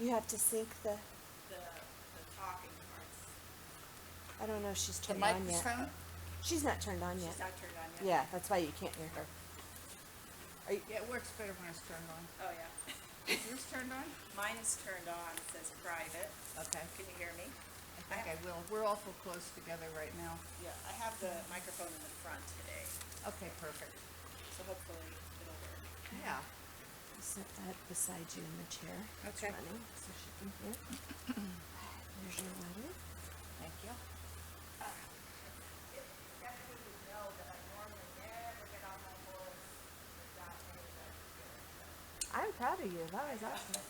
You have to sync the, the talking parts. I don't know if she's The turned on yet. microphone? She's not turned on yet. She's not turned on yet? Yeah, that's why you can't hear her. Are you, Yeah, it works better when it's turned on. Oh, yeah. Is yours turned on? Mine is turned on, it says private. Okay. Can you hear me? I think I will. We're awful close together right now. Yeah, I have the microphone in the front today, Okay, perfect. so hopefully it'll work. Yeah. set that beside you in the chair. It's Okay. running, so she can hear. There's your letter. Thank you. I'm proud of you. That was awesome.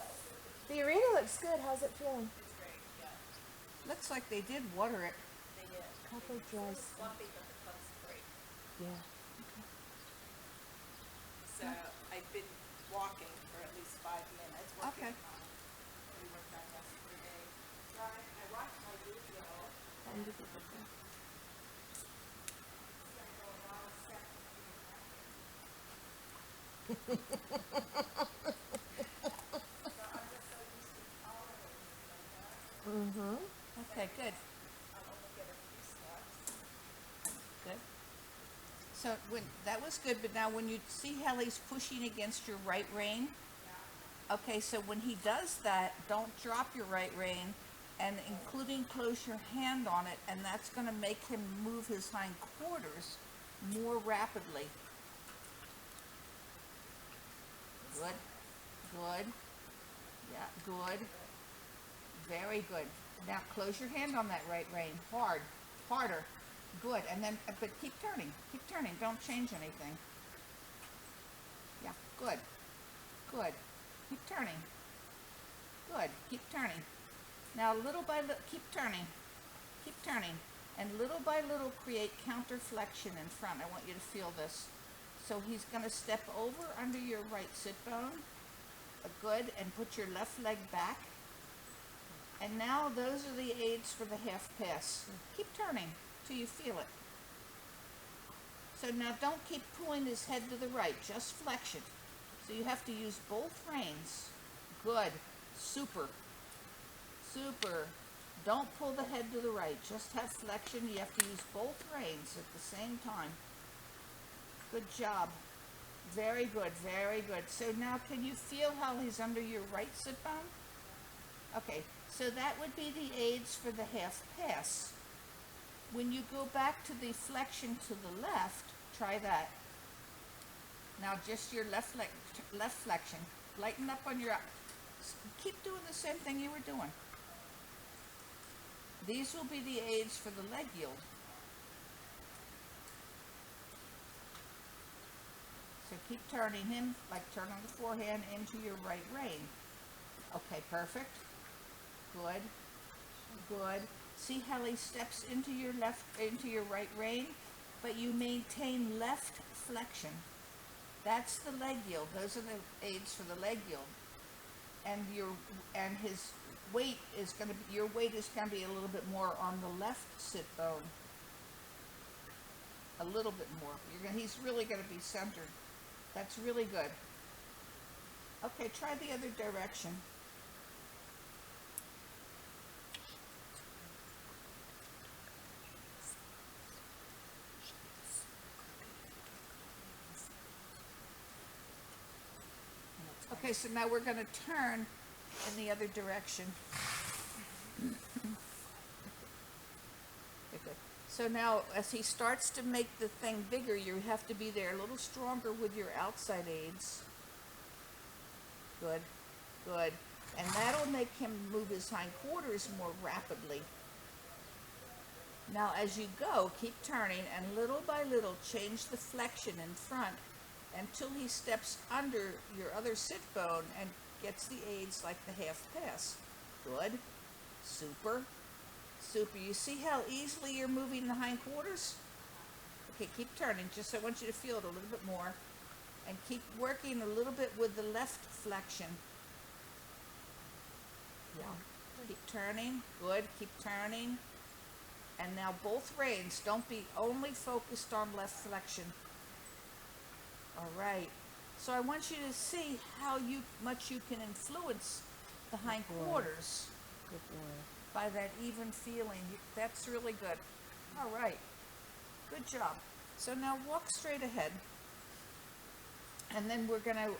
The arena looks good. How's it feeling? It's great, yeah. Looks like they did water it. They did. Couple It dries. was slumpy, but the club's great. Yeah. So I've been walking for at least 5 minutes. Okay. We worked on yesterday. So I watched my video. And you can put that. Mm-hmm. Okay, good. I'll only get a few steps. Good. So when that was good, but now when you see how he's pushing against your right rein, okay, so when he does that, don't drop your right rein, and including close your hand on it, and that's going to make him move his hindquarters more rapidly. Good. Good. Yeah, good. Very good. Now close your hand on that right rein. Hard. Harder. Good. And then, but keep turning. Keep turning. Don't change anything. Yeah, good. Good. Keep turning. Good. Keep turning. Now little by little, keep turning. Keep turning. And little by little create counterflexion in front. I want you to feel this. So he's going to step over under your right sit bone. Good. And put your left leg back. And now those are the aids for the half pass. Keep turning till you feel it. So now don't keep pulling his head to the right, just flexion. So you have to use both reins. Good. Super. Super. Don't pull the head to the right, just have flexion. You have to use both reins at the same time. Good job. Very good, very good. So now can you feel how he's under your right sit bone? Okay, so that would be the aids for the half pass. When you go back to the flexion to the left, try that. Now just your left leg, left flexion. Lighten up on your, keep doing the same thing you were doing. These will be the aids for the leg yield. So keep turning him, like turning the forehand into your right rein. Okay, perfect. Good. Good. See how he steps into your left, into your right rein, but you maintain left flexion. That's the leg yield. Those are the aids for the leg yield. And his weight is going to be, your weight is going to be a little bit more on the left sit bone. A little bit more. He's really going to be centered. That's really good. Okay, try the other direction. Okay, so now we're going to turn in the other direction. Okay, good. So now, as he starts to make the thing bigger, you have to be there a little stronger with your outside aids. Good, good. And that'll make him move his hindquarters more rapidly. Now, as you go, keep turning, and little by little, change the flexion in front until he steps under your other sit bone and gets the aids like the half pass. Good. Super. Super. You see how easily you're moving the hindquarters? Okay, keep turning. Just I want you to feel it a little bit more. And keep working a little bit with the left flexion. Yeah. Keep turning. Good. Keep turning. And now both reins. Don't be only focused on left flexion. All right. So I want you to see how much you can influence the hindquarters Good boy. by that even feeling. That's really good. All right. Good job. So now walk straight ahead. And then we're going to,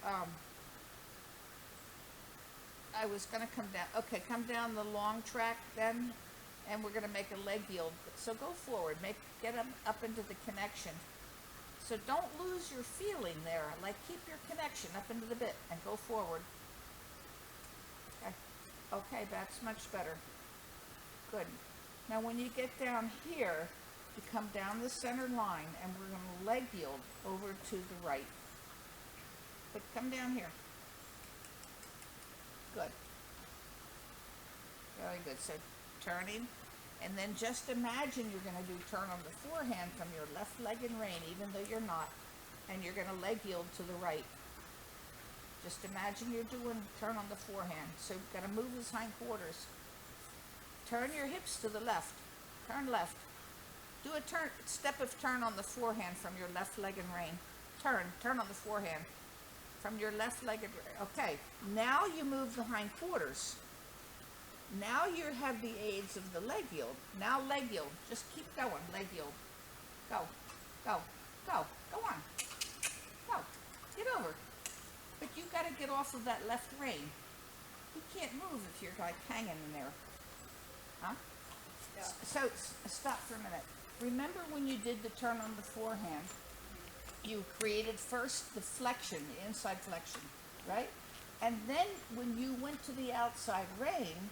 I was going to come down. Okay, come down the long track then. And we're going to make a leg yield. So go forward. Get up into the connection. So don't lose your feeling there. Like keep your connection up into the bit and go forward. Okay, okay, that's much better. Good. Now when you get down here, you come down the center line and we're going to leg yield over to the right. But come down here. Good. Very good. So turning. And then just imagine you're going to do turn on the forehand from your left leg in rein, even though you're not. And you're going to leg yield to the right. Just imagine you're doing turn on the forehand. So you've got to move his hindquarters. Turn your hips to the left. Turn left. Do a step of turn on the forehand from your left leg in rein. Turn on the forehand from your left leg in rein. Okay, now you move the hindquarters. Now you have the aids of the leg yield. Now leg yield. Just keep going. Leg yield. Go. Go. Go. Go on. Go. Get over. But you've got to get off of that left rein. You can't move if you're like hanging in there. Huh? Yeah. So stop for a minute. Remember when you did the turn on the forehand, you created first the flexion, the inside flexion, right? And then when you went to the outside rein,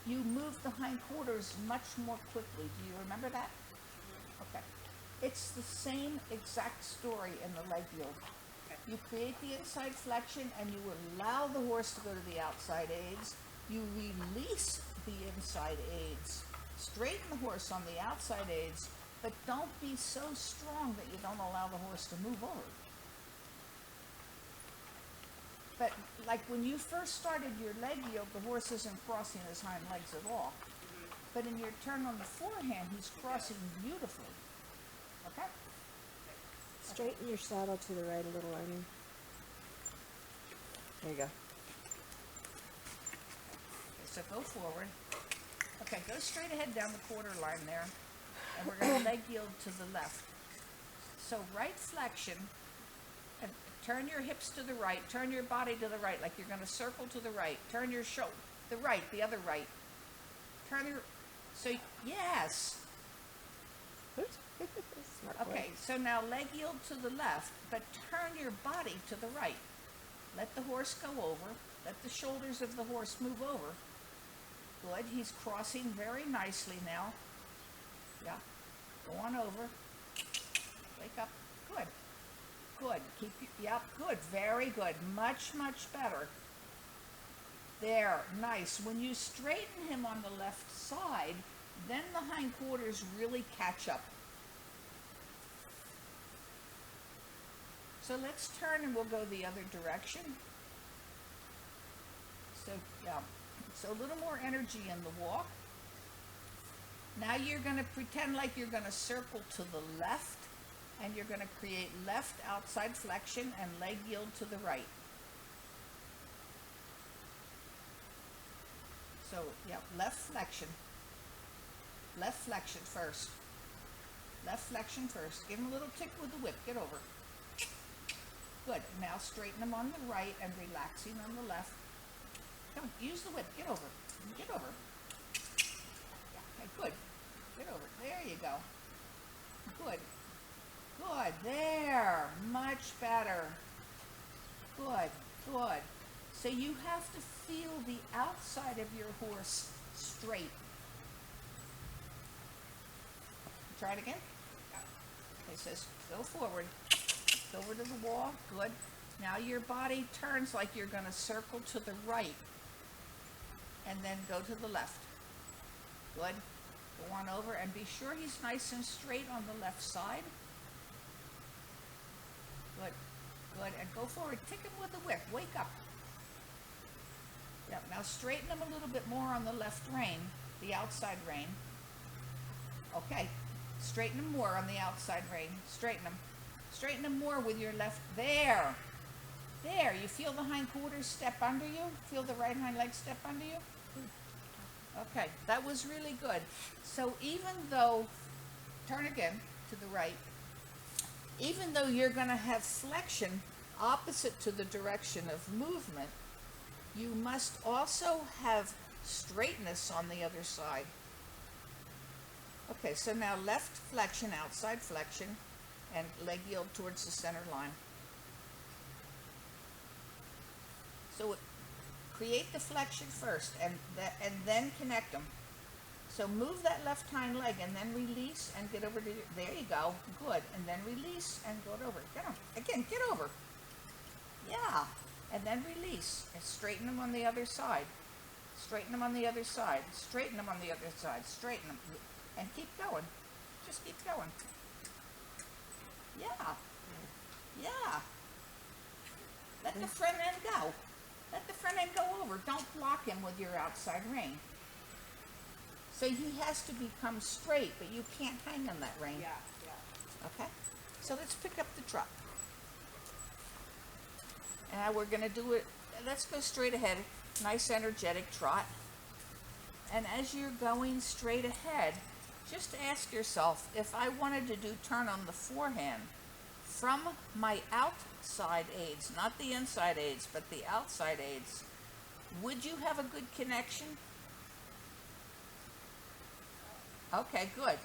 you moved the hindquarters much more quickly. Do you remember that? Okay. It's the same exact story in the leg yield. You create the inside flexion and you allow the horse to go to the outside aids. You release the inside aids. Straighten the horse on the outside aids, but don't be so strong that you don't allow the horse to move over. But like when you first started your leg yield, the horse isn't crossing his hind legs at all. But in your turn on the forehand, he's crossing beautifully. Okay? Straighten your saddle to the right a little, Arlene. There you go. Okay, so go forward. Okay, go straight ahead down the quarter line there. And we're going to leg yield to the left. So right flexion. And turn your hips to the right. Turn your body to the right, like you're going to circle to the right. Turn your shoulder, the right, the other right. Turn your, so yes. Smart boy. Okay, so now leg yield to the left, but turn your body to the right. Let the horse go over. Let the shoulders of the horse move over. Good, he's crossing very nicely now. Yeah, go on over. Wake up, good. Good, keep, yep, good, very good, much, much better. There, nice. When you straighten him on the left side, then the hindquarters really catch up. So let's turn and we'll go the other direction. So, yeah, so a little more energy in the walk. Now you're going to pretend like you're going to circle to the left, and you're going to create left outside flexion and leg yield to the right. So, yeah, left flexion. Left flexion first. Left flexion first. Give him a little tick with the whip. Get over. Good. Now straighten him on the right and relaxing on the left. Come, use the whip. Get over. Get over. Yeah, okay, good. Get over. There you go. Good. Good. There. Much better. Good. Good. So you have to feel the outside of your horse straight. Try it again. Okay, so go forward. Go over to the wall. Good. Now your body turns like you're going to circle to the right. And then go to the left. Good. Go on over and be sure he's nice and straight on the left side. Good. Good. And go forward. Tick him with the whip. Wake up. Yep. Now straighten him a little bit more on the left rein, the outside rein. Okay. Straighten him more on the outside rein. Straighten him. Straighten him more with your left. There. There, you feel the hindquarters step under you? Feel the right hind leg step under you? Okay, that was really good. So even though, turn again to the right, even though you're going to have flexion opposite to the direction of movement, you must also have straightness on the other side. Okay, so now left flexion, outside flexion, and leg yield towards the center line. So create the flexion first, and then connect them. So move that left hind leg, and then release and get over to there you go. Good. And then release and go over. Get 'em. Again, get over. Yeah. And then release and straighten them on the other side. Straighten them on the other side. Straighten them on the other side. Straighten them. And keep going. Just keep going. Yeah. Yeah. Let the front end go. Let the front end go over. Don't block him with your outside rein. So he has to become straight, but you can't hang on that rein. Yeah. Okay? So let's pick up the trot. And now we're going to do it. Let's go straight ahead. Nice energetic trot. And as you're going straight ahead, just ask yourself, if I wanted to do turn on the forehand from my outside aids, not the inside aids, but the outside aids, would you have a good connection? Okay, good.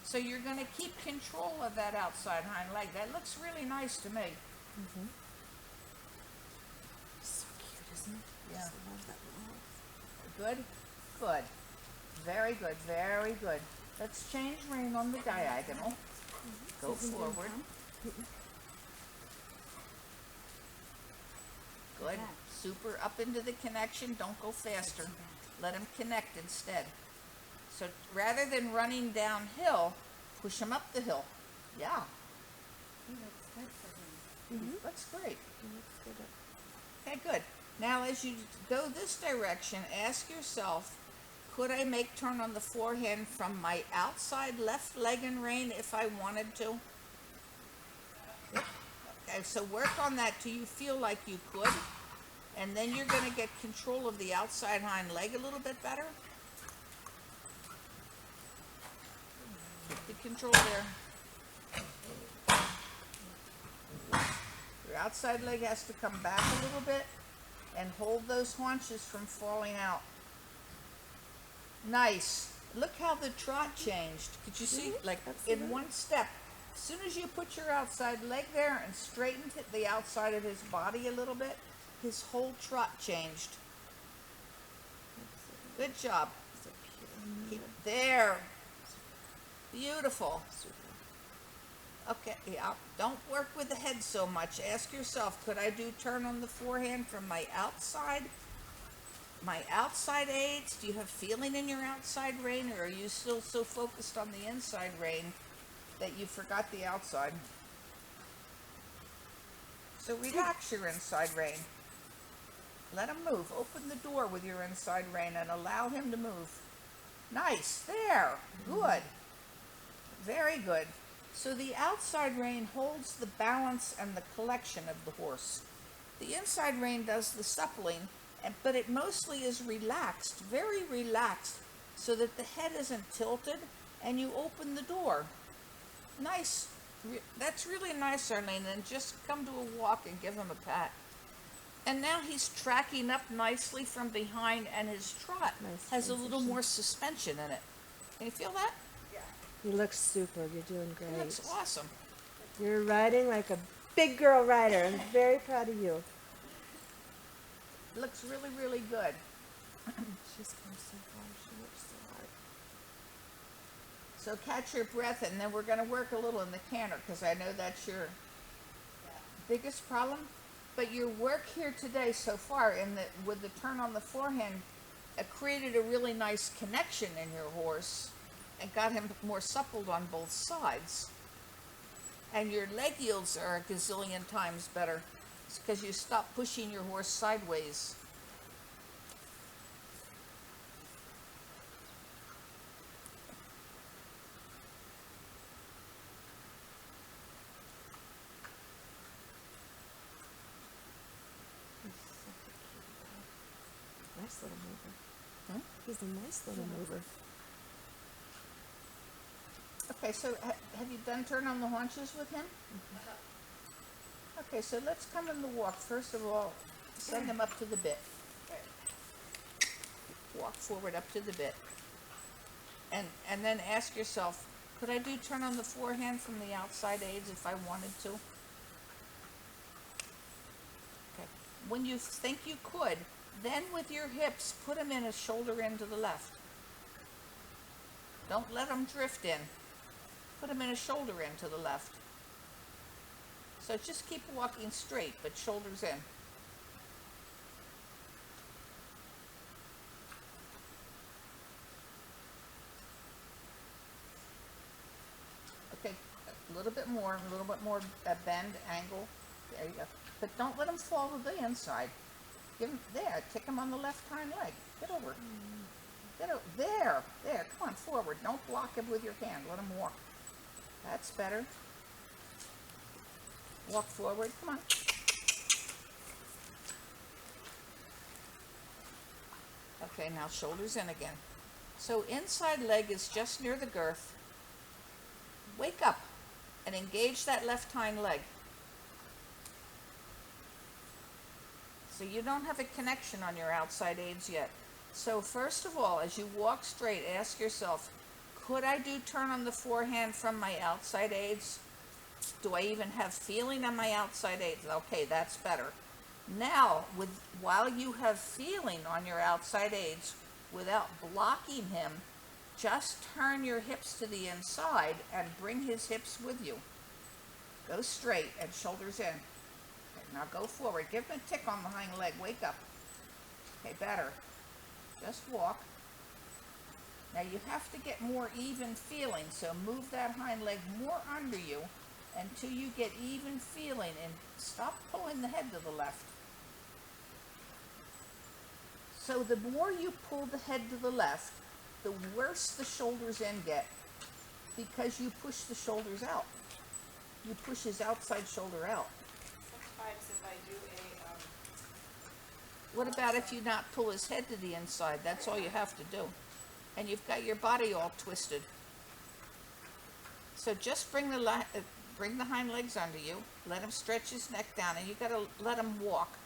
So you're going to keep control of that outside hind leg. That looks really nice to me. Mm-hmm. So cute, isn't it? Yeah. I love that little. Good, good. Very good, very good. Let's change rein on the diagonal. Go forward. Good. Super up into the connection. Don't go faster. Let him connect instead. So rather than running downhill, push him up the hill. Yeah. Looks great. Okay, good. Now as you go this direction, ask yourself, could I make turn on the forehand from my outside left leg and rein if I wanted to? Okay, so work on that till you feel like you could. And then you're going to get control of the outside hind leg a little bit better. Get control there. Your outside leg has to come back a little bit and hold those haunches from falling out. Nice. Look how the trot changed. Could you see? Like in one step. As soon as you put your outside leg there and straightened the outside of his body a little bit, his whole trot changed. Good job. Keep there. Beautiful. Okay, yeah. Don't work with the head so much. Ask yourself, could I do turn on the forehand from my outside aids? Do you have feeling in your outside rein, or are you still so focused on the inside rein that you forgot the outside? So relax your inside rein. Let him move. Open the door with your inside rein and allow him to move. Nice. There. Good. Very good. So the outside rein holds the balance and the collection of the horse. The inside rein does the suppling, but it mostly is relaxed, very relaxed, so that the head isn't tilted and you open the door. Nice. That's really nice, Arlene. And just come to a walk and give him a pat. And now he's tracking up nicely from behind, and his trot has a little more suspension in it. Can you feel that? Yeah. You look super. You're doing great. It looks awesome. You're riding like a big girl rider. I'm very proud of you. It looks really, really good. She's come so far. She works so hard. So catch your breath, and then we're going to work a little in the canter, because I know that's your biggest problem. But your work here today so far with the turn on the forehand created a really nice connection in your horse and got him more suppled on both sides. And your leg yields are a gazillion times better. It's because you stop pushing your horse sideways. nice little mover. Hmm? He's a nice little mover. Okay, so have you done turn on the haunches with him? Okay, so let's come in the walk. First of all, send him up to the bit. Walk forward up to the bit. And then ask yourself, could I do turn on the forehand from the outside aids if I wanted to? Okay. When you think you could, then with your hips, put them in a shoulder in to the left. Don't let them drift in. Put them in a shoulder in to the left. So just keep walking straight, but shoulders in. Okay, a little bit more bend, angle. There you go. But don't let them fall to the inside. Give them, there, kick them on the left hind leg. Get over. Get over. There, come on, forward. Don't block him with your hand. Let him walk. That's better. Walk forward, come on. Okay, now shoulders in again. So inside leg is just near the girth. Wake up and engage that left hind leg. So you don't have a connection on your outside aids yet. So first of all, as you walk straight, ask yourself, could I do turn on the forehand from my outside aids? Do I even have feeling on my outside aids? Okay, that's better. Now, while you have feeling on your outside aids, without blocking him, just turn your hips to the inside and bring his hips with you. Go straight and shoulders in. Okay, now go forward. Give him a tick on the hind leg. Wake up. Okay, better. Just walk. Now you have to get more even feeling, so move that hind leg more under you until you get even feeling, and stop pulling the head to the left. So the more you pull the head to the left, the worse the shoulders in get, because you push the shoulders out. You push his outside shoulder out. Sometimes if I do What about if you not pull his head to the inside? That's all you have to do. And you've got your body all twisted. So just bring the hind legs under you. Let him stretch his neck down, and you got to let him walk.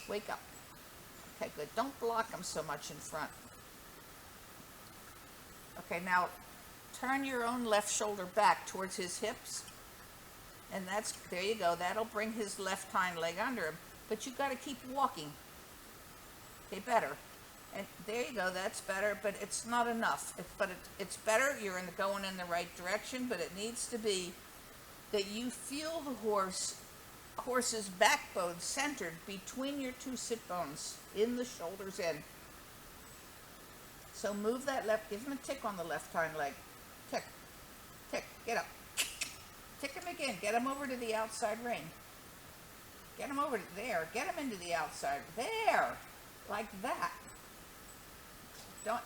Wake up. Okay, good. Don't block him so much in front. Okay, now turn your own left shoulder back towards his hips. And there you go. That'll bring his left hind leg under him. But you've got to keep walking. Okay, better. And there you go, that's better, but it's not enough. It's better, you're going in the right direction, but it needs to be that you feel the horse's backbone centered between your two sit bones, in the shoulders in. So move that left, give him a tick on the left hind leg. Tick, tick, get up. Tick him again, get him over to the outside rein. Get him over there, get him into the outside, there, like that.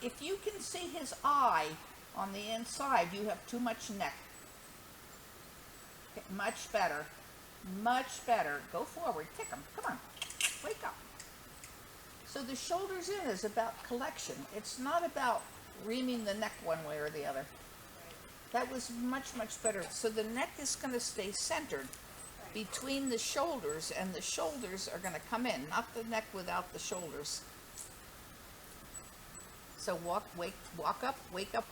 If you can see his eye on the inside, you have too much neck. Okay, much better. Much better. Go forward. Kick him. Come on. Wake up. So the shoulders in is about collection. It's not about reaming the neck one way or the other. That was much, much better. So the neck is going to stay centered between the shoulders, and the shoulders are going to come in, not the neck without the shoulders. So walk up, wake up.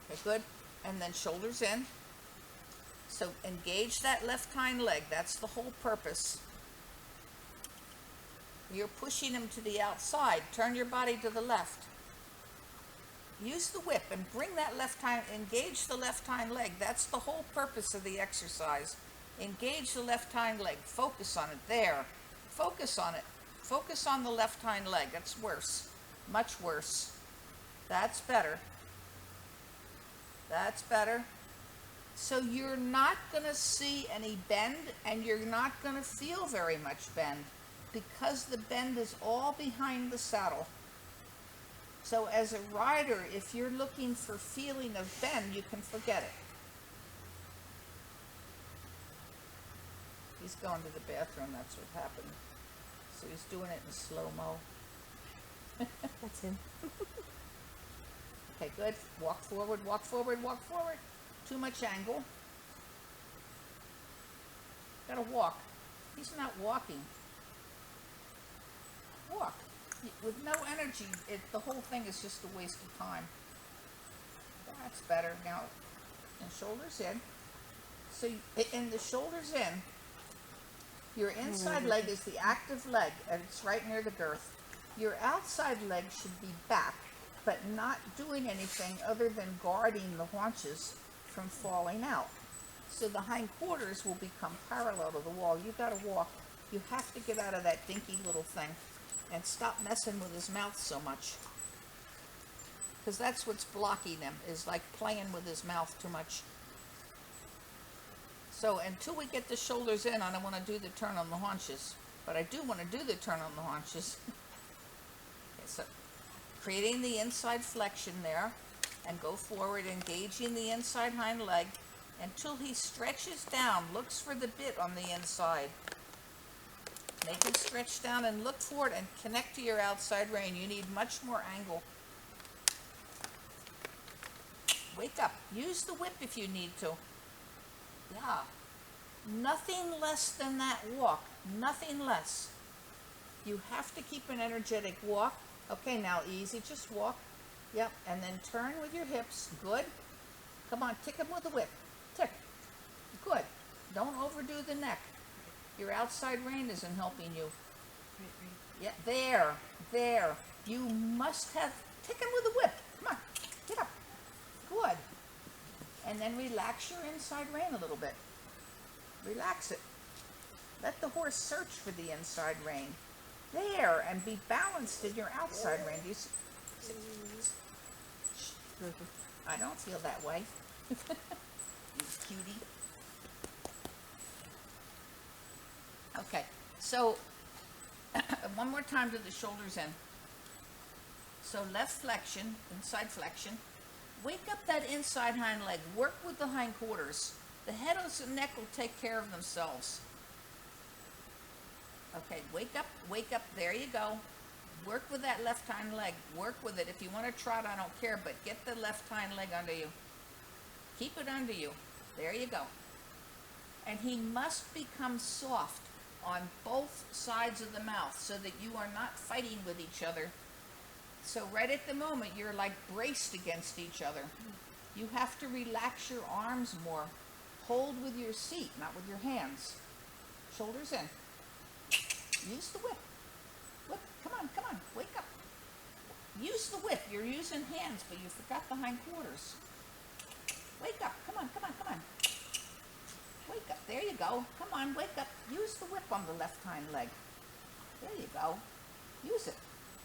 Okay, good. And then shoulders in. So engage that left hind leg. That's the whole purpose. You're pushing him to the outside. Turn your body to the left. Use the whip and bring that engage the left hind leg. That's the whole purpose of the exercise. Engage the left hind leg. Focus on it. There. Focus on it. Focus on the left hind leg. That's worse. Much worse. That's better. That's better. So you're not going to see any bend, and you're not going to feel very much bend, because the bend is all behind the saddle. So as a rider, if you're looking for feeling of bend, you can forget it. He's going to the bathroom. That's what happened. So he's doing it in slow-mo. That's him. Okay, good. Walk forward, walk forward, walk forward. Too much angle. Gotta walk. He's not walking. Walk. With no energy, the whole thing is just a waste of time. That's better. Now, and shoulders in. So, in the shoulders in, your inside leg is the active leg, and it's right near the girth. Your outside leg should be back, but not doing anything other than guarding the haunches from falling out. So the hindquarters will become parallel to the wall. You gotta walk. You have to get out of that dinky little thing and stop messing with his mouth so much. Because that's what's blocking him, is like playing with his mouth too much. So until we get the shoulders in, I don't want to do the turn on the haunches. But I do want to do the turn on the haunches. Okay, so creating the inside flexion there, and go forward, engaging the inside hind leg until he stretches down, looks for the bit on the inside. Make him stretch down and look forward and connect to your outside rein. You need much more angle. Wake up. Use the whip if you need to. Yeah. Nothing less than that walk. Nothing less. You have to keep an energetic walk. Okay, now easy. Just walk. Yep. And then turn with your hips. Good. Come on. Tick him with the whip. Tick. Good. Don't overdo the neck. Your outside rein isn't helping you. Yeah, there. There. You must have... Tick him with the whip. Come on. Get up. Good. And then relax your inside rein a little bit. Relax it. Let the horse search for the inside rein. There, and be balanced in your outside rein. Do you see? I don't feel that way. You cutie. Okay, so one more time to the shoulders in. So left flexion, inside flexion. Wake up that inside hind leg. Work with the hindquarters. The head and neck will take care of themselves. Okay, wake up, wake up. There you go. Work with that left hind leg. Work with it. If you want to trot, I don't care, but get the left hind leg under you. Keep it under you. There you go. And he must become soft on both sides of the mouth so that you are not fighting with each other. So right at the moment, you're like braced against each other. You have to relax your arms more. Hold with your seat, not with your hands. Shoulders in. Use the whip. Whip. Come on, come on. Wake up. Use the whip. You're using hands, but you forgot the hindquarters. Wake up. Come on, come on, come on. Wake up. There you go. Come on, wake up. Use the whip on the left hind leg. There you go. Use it.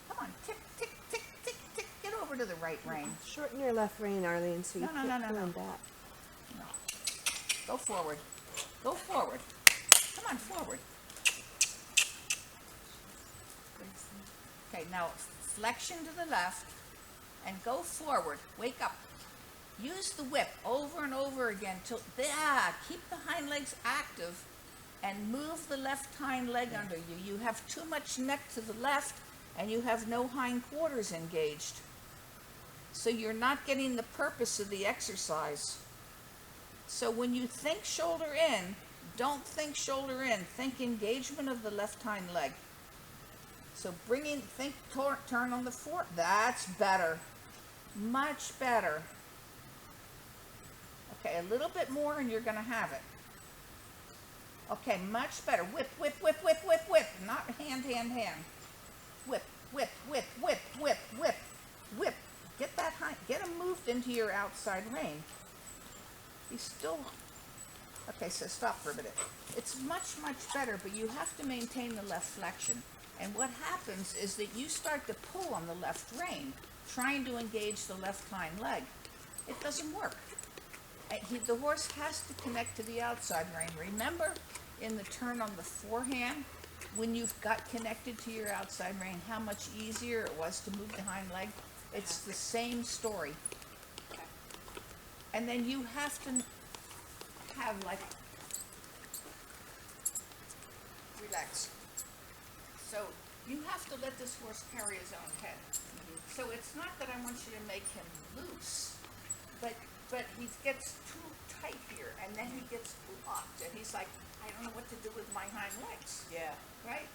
Come on. Tick, tick, tick, tick, tick. Get over to the right rein. Shorten your left rein, Arlene, so you can't pull him back. No. Go forward. Go forward. Come on, forward. Okay, now flexion to the left and go forward. Wake up. Use the whip over and over again till keep the hind legs active and move the left hind leg under you. You have too much neck to the left and you have no hindquarters engaged. So you're not getting the purpose of the exercise. So when you think shoulder in, don't think shoulder in. Think engagement of the left hind leg. So turn on the fork. That's better. Much better. Okay, a little bit more and you're going to have it. Okay, much better. Whip, whip, whip, whip, whip, whip. Not hand, hand, hand. Whip, whip, whip, whip, whip, whip, whip. Get him moved into your outside rein. He's still... Okay, so stop for a minute. It's much, much better, but you have to maintain the left flexion. And what happens is that you start to pull on the left rein, trying to engage the left hind leg. It doesn't work. The horse has to connect to the outside rein. Remember in the turn on the forehand, when you've got connected to your outside rein, how much easier it was to move the hind leg? It's the same story. And then you have to have relax. So you have to let this horse carry his own head. So it's not that I want you to make him loose, but he gets too tight here, and then he gets blocked, and he's like, I don't know what to do with my hind legs, Yeah. right?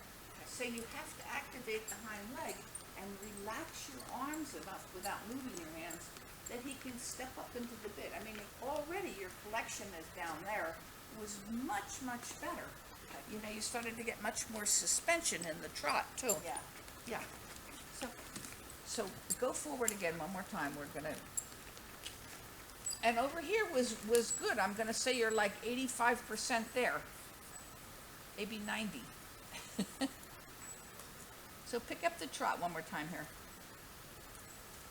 So you have to activate the hind leg and relax your arms enough without moving your hands that he can step up into the bit. I mean, already your collection is down there was much, much better. You know, you started to get much more suspension in the trot, too. Yeah. Yeah. So go forward again one more time. We're gonna. And over here was good. I'm gonna say you're like 85% there. Maybe 90. So pick up the trot one more time here.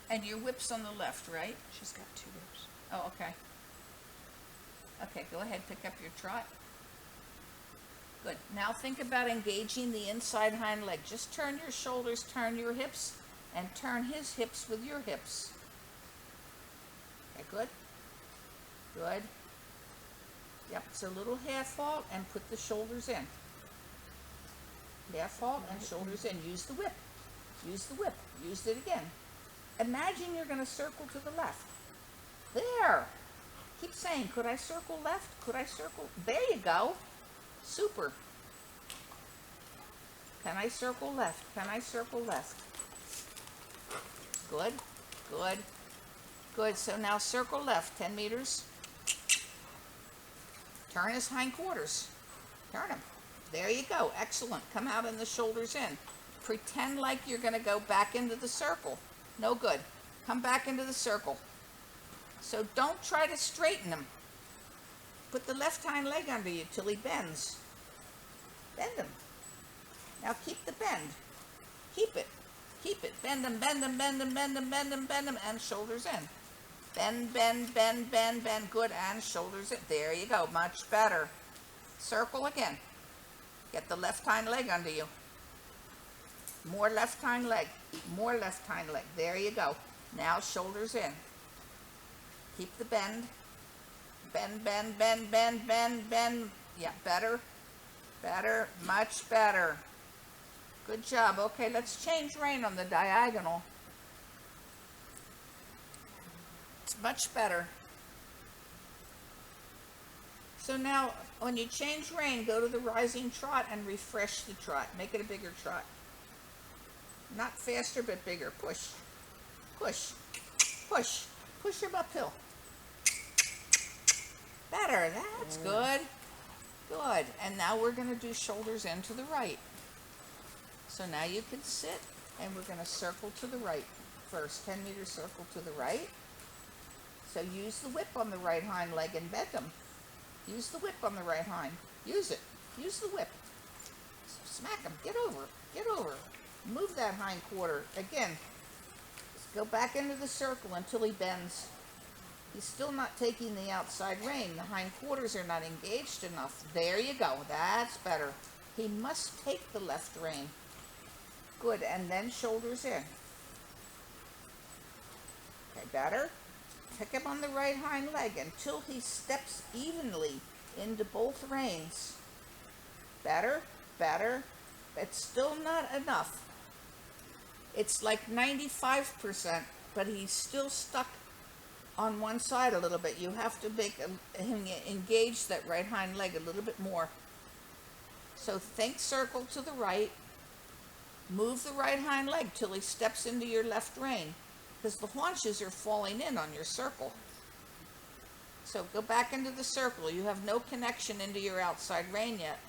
And your whip's on the left, right? She's got 2 whips. Oh, okay. Okay, go ahead, pick up your trot. Good. Now think about engaging the inside hind leg. Just turn your shoulders, turn your hips, and turn his hips with your hips. Okay, good. Good. Yep, it's a little half halt and put the shoulders in. Half halt and shoulders in. Use the whip. Use the whip. Used it again. Imagine you're going to circle to the left. There. Keep saying, could I circle left? Could I circle? There you go. Super. Can I circle left? Can I circle left? Good. Good. Good. So now circle left 10 meters. Turn his hindquarters. Turn him. There you go. Excellent. Come out in the shoulders in. Pretend like you're going to go back into the circle. No good. Come back into the circle. So don't try to straighten him. Put the left hind leg under you till he bends. Bend him. Now keep the bend. Keep it. Keep it. Bend him, bend him, bend him, bend him, bend him, bend him, and shoulders in. Bend, bend, bend, bend, bend. Good, and shoulders in. There you go. Much better. Circle again. Get the left hind leg under you. More left hind leg. More left hind leg. There you go. Now shoulders in. Keep the bend. Bend, bend, bend, bend, bend, bend. Yeah, better. Better. Much better. Good job. Okay, let's change rein on the diagonal. It's much better. So now, when you change rein, go to the rising trot and refresh the trot. Make it a bigger trot. Not faster, but bigger. Push. Push. Push. Push him uphill. Better. That's good. Good. And now we're going to do shoulders in to the right. So now you can sit, and we're going to circle to the right first. 10 meter circle to the right. So use the whip on the right hind leg and bend them. Use the whip on the right hind. Use it. Use the whip. Smack him. Get over. Get over. Move that hind quarter. Again, just go back into the circle until he bends. He's still not taking the outside rein. The hind quarters are not engaged enough. There you go. That's better. He must take the left rein. Good. And then shoulders in. Okay, better. Pick him on the right hind leg until he steps evenly into both reins. Better. Better. It's still not enough. It's like 95%, but he's still stuck on one side a little bit. You have to make him engage that right hind leg a little bit more. So think circle to the right. Move the right hind leg till he steps into your left rein, because the haunches are falling in on your circle. So go back into the circle. You have no connection into your outside rein yet.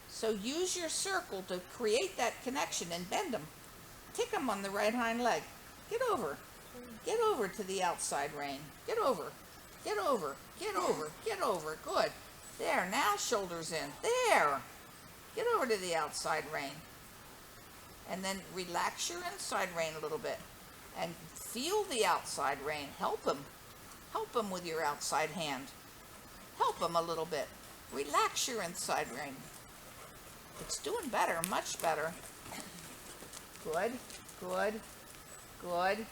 So use your circle to create that connection and bend him. Kick him on the right hind leg. Get over. Get over to the outside rein. Get over. Get over. Get over. Get over. Good. There. Now shoulders in. There. Get over to the outside rein. And then relax your inside rein a little bit. And feel the outside rein. Help him. Help him with your outside hand. Help him a little bit. Relax your inside rein. It's doing better, much better. Good, good, good,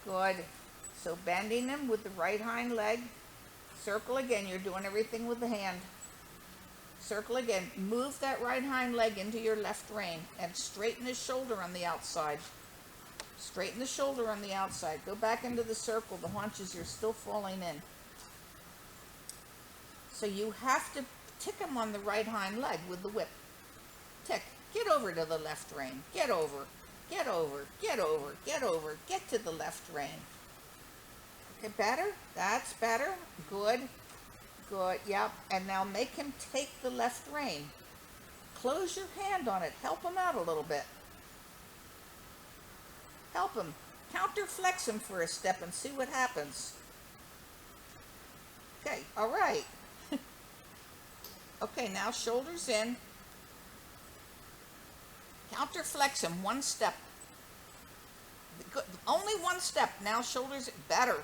good. So bending him with the right hind leg. Circle again. You're doing everything with the hand. Circle again. Move that right hind leg into your left rein and straighten the shoulder on the outside. Straighten the shoulder on the outside. Go back into the circle. The haunches are still falling in. So you have to tick them on the right hind leg with the whip. Tick. Get over to the left rein. Get over. Get over. Get over. Get over. Get to the left rein. Okay, better? That's better. Good. Good. Yep. And now make him take the left rein. Close your hand on it. Help him out a little bit. Help him. Counterflex him for a step and see what happens. Okay, all right. Okay, now shoulders in. Counterflex him one step. Good. Only one step. Now shoulders better.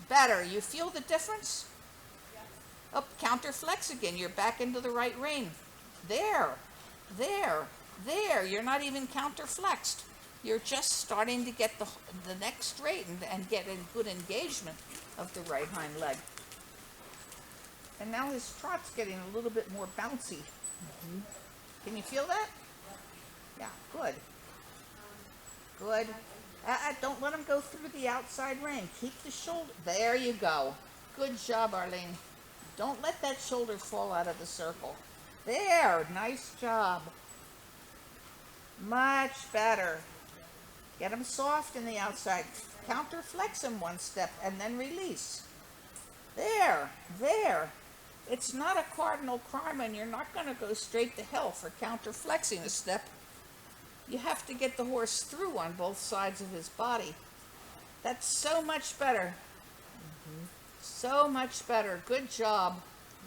Better. You feel the difference? Yes. Up, counterflex again. You're back into the right rein. There. There. There. You're not even counterflexed. You're just starting to get the neck straightened and get a good engagement of the right hind leg. And now his trot's getting a little bit more bouncy. Can you feel that? Yeah, good. Good. Don't let him go through the outside rein. Keep the shoulder. There you go. Good job, Arlene. Don't let that shoulder fall out of the circle. There. Nice job. Much better. Get him soft in the outside. Counterflex him one step and then release. There. There. It's not a cardinal crime, and you're not going to go straight to hell for counterflexing a step. You have to get the horse through on both sides of his body. That's so much better. So much better. Good job.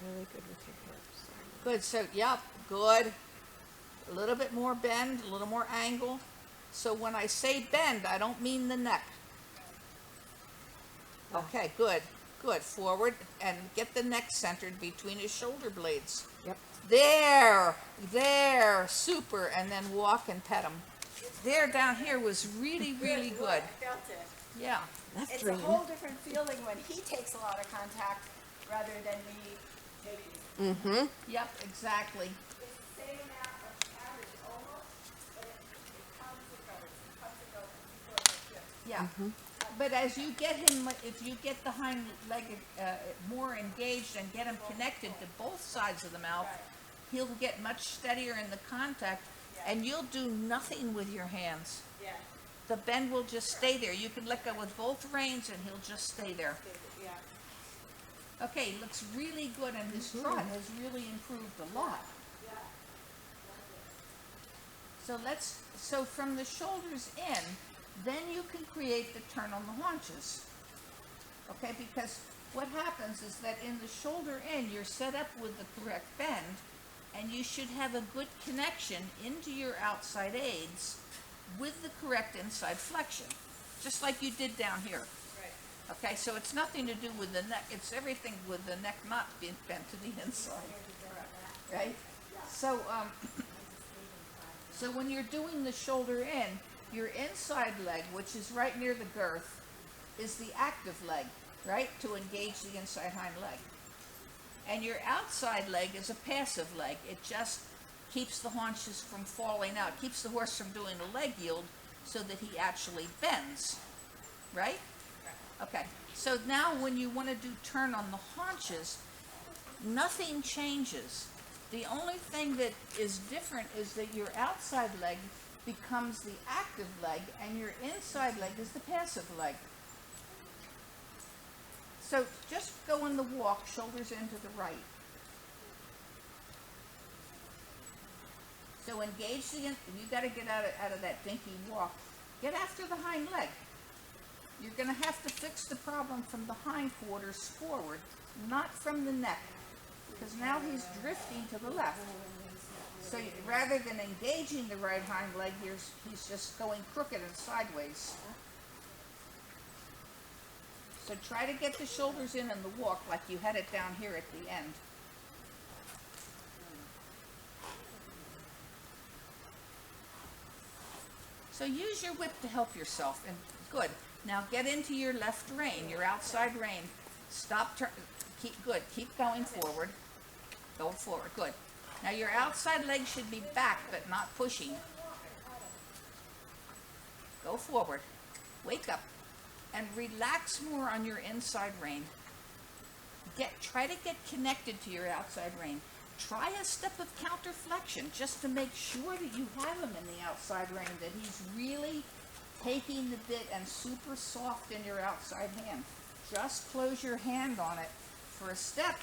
Really good with your hips. Good. So, yep, good. A little bit more bend, a little more angle. So when I say bend, I don't mean the neck. Okay, good. Good. Forward and get the neck centered between his shoulder blades. Yep. There. There. Super. And then walk and pet him. There down here was really, really good. I felt it. Yeah. Left It's rein. a whole different feeling when he takes a lot of contact rather than me taking. Mm-hmm. Yep, exactly. It's the same amount of carriage almost, but it comes and goes. It comes and goes. It's going like this. Yeah. But as you get him, if you get the hind leg more engaged and get him connected to both sides of the mouth, he'll get much steadier in the contact, and you'll do nothing with your hands. Yeah. The bend will just stay there. You can let go with both reins, and he'll just stay there. Yeah. Okay, looks really good, and his trot has really improved a lot. So from the shoulders in, then you can create the turn on the haunches. Okay, because what happens is that in the shoulder in, you're set up with the correct bend, and you should have a good connection into your outside aids with the correct inside flexion, just like you did down here. Right. Okay, so it's nothing to do with the neck, it's everything with the neck not being bent to the inside, right? So, so when you're doing the shoulder in, your inside leg, which is right near the girth, is the active leg, right, to engage the inside hind leg. And your outside leg is a passive leg. It just keeps the haunches from falling out, keeps the horse from doing a leg yield so that he actually bends, right? Okay, so now when you want to do turn on the haunches, nothing changes. The only thing that is different is that your outside leg becomes the active leg and your inside leg is the passive leg. So just go in the walk, shoulders into the right. So engage the, you got to get out of that dinky walk. Get after the hind leg. You're going to have to fix the problem from the hindquarters forward, not from the neck, because now he's drifting to the left. So rather than engaging the right hind leg, he's just going crooked and sideways. So try to get the shoulders in the walk like you had it down here at the end. So use your whip to help yourself, and good. Now get into your left rein, your outside rein. Stop, keep good, keep going forward. Go forward, good. Now your outside leg should be back, but not pushing. Go forward, wake up, and relax more on your inside rein. Try to get connected to your outside rein. Try a step of counterflexion just to make sure that you have him in the outside rein, that he's really taking the bit and super soft in your outside hand. Just close your hand on it for a step.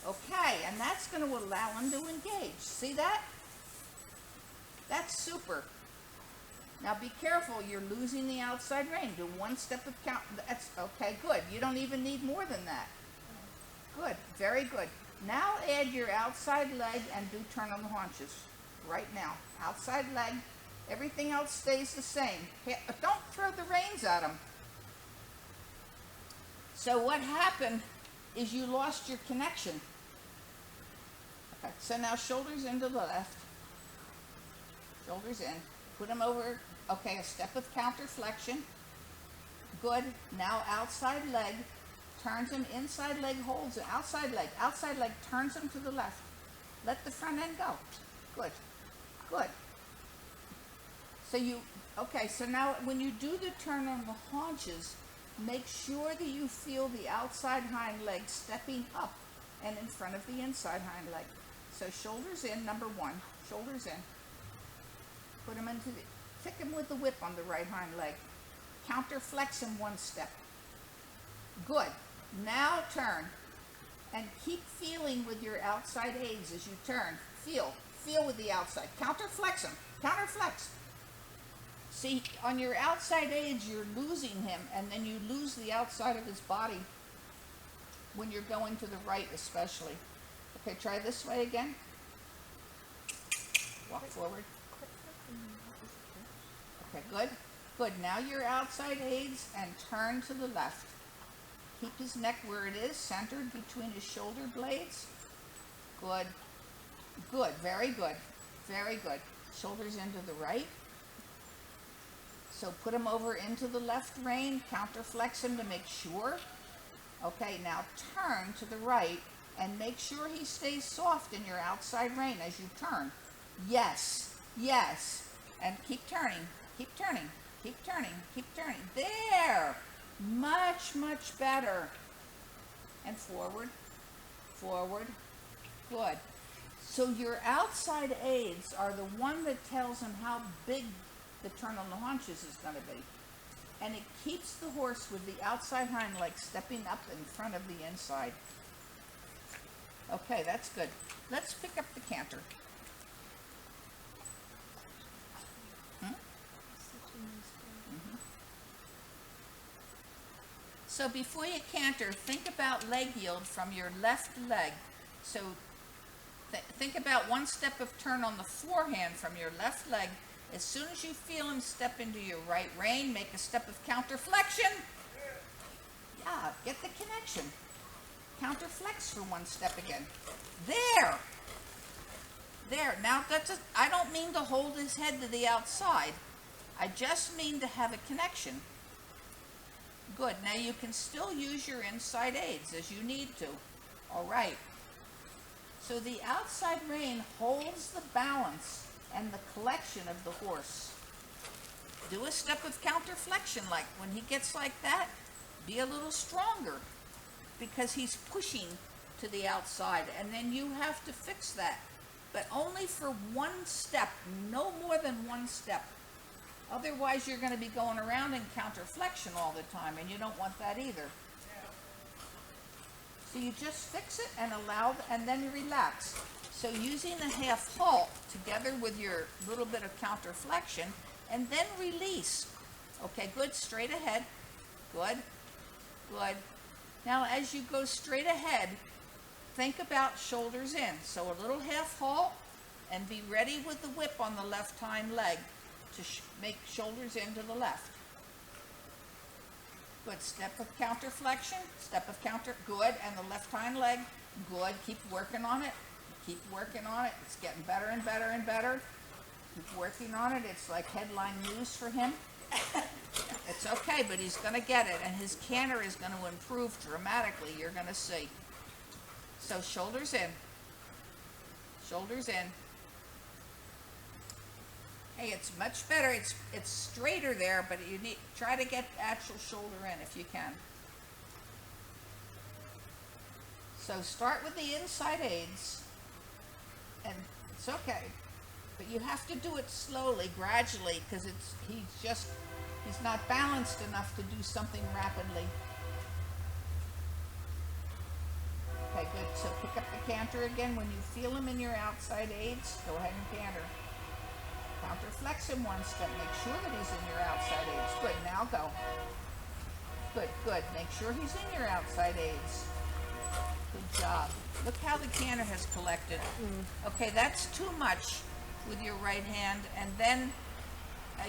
Okay, and that's going to allow him to engage. See that? That's super. Now be careful, you're losing the outside rein. Do one step of count. That's okay, good. You don't even need more than that. Good, very good. Now add your outside leg and do turn on the haunches. Right now, outside leg. Everything else stays the same. Don't throw the reins at him. So what happened is you lost your connection. Okay, so now shoulders into the left. Shoulders in. Put him over. Okay, a step of counterflexion. Good. Now outside leg. Turns him, inside leg holds it. Outside leg turns him to the left. Let the front end go. Good. Good. So now when you do the turn on the haunches, make sure that you feel the outside hind leg stepping up and in front of the inside hind leg. So shoulders in, number one, shoulders in. Put him kick him with the whip on the right hind leg. Counterflex him one step. Good. Now turn and keep feeling with your outside aids as you turn. Feel with the outside. Counterflex him. Counterflex. See, on your outside aids, you're losing him, and then you lose the outside of his body when you're going to the right, especially. Okay, try this way again. Walk forward. Okay, good. Good. Now your outside aids and turn to the left. Keep his neck where it is, centered between his shoulder blades. Good. Good. Very good. Very good. Shoulders into the right. So put him over into the left rein, counterflex him to make sure. Okay, now turn to the right and make sure he stays soft in your outside rein as you turn. Yes, yes. And keep turning, keep turning, keep turning, keep turning. There! Much, much better. And forward, forward. Good. So your outside aids are the one that tells him how big the turn on the haunches is going to be. And it keeps the horse with the outside hind leg stepping up in front of the inside. Okay, that's good. Let's pick up the canter. So before you canter, think about leg yield from your left leg. So think about one step of turn on the forehand from your left leg. As soon as you feel him step into your right rein, make a step of counterflexion. Yeah, get the connection. Counterflex for one step again. There. There. Now, I don't mean to hold his head to the outside. I just mean to have a connection. Good. Now you can still use your inside aids as you need to. All right. So the outside rein holds the balance and the collection of the horse. Do a step of counterflexion, like when he gets like that, be a little stronger because he's pushing to the outside, and then you have to fix that. But only for one step, no more than one step. Otherwise, you're going to be going around in counterflexion all the time, and you don't want that either. So you just fix it and and then you relax. So using the half halt together with your little bit of counterflexion, and then release. Okay, good, straight ahead. Good, good. Now as you go straight ahead, think about shoulders in. So a little half halt, and be ready with the whip on the left hind leg to make shoulders into the left. Good, step of counterflexion, step of counter, good, and the left hind leg, good, keep working on it. Keep working on it. It's getting better and better and better. Keep working on it. It's like headline news for him. It's okay, but he's going to get it, and his canter is going to improve dramatically. You're going to see. So shoulders in. Shoulders in. Hey, it's much better. It's straighter there, but you need try to get the actual shoulder in if you can. So start with the inside aids, and it's okay, but you have to do it slowly, gradually, because he's not balanced enough to do something rapidly. Okay, good. So pick up the canter again. When you feel him in your outside aids, go ahead and canter. Counter flex him one step. Make sure that he's in your outside aids. Good. Now go. Good, good. Make sure he's in your outside aids. Good job. Look how the canter has collected. Okay, that's too much with your right hand, and then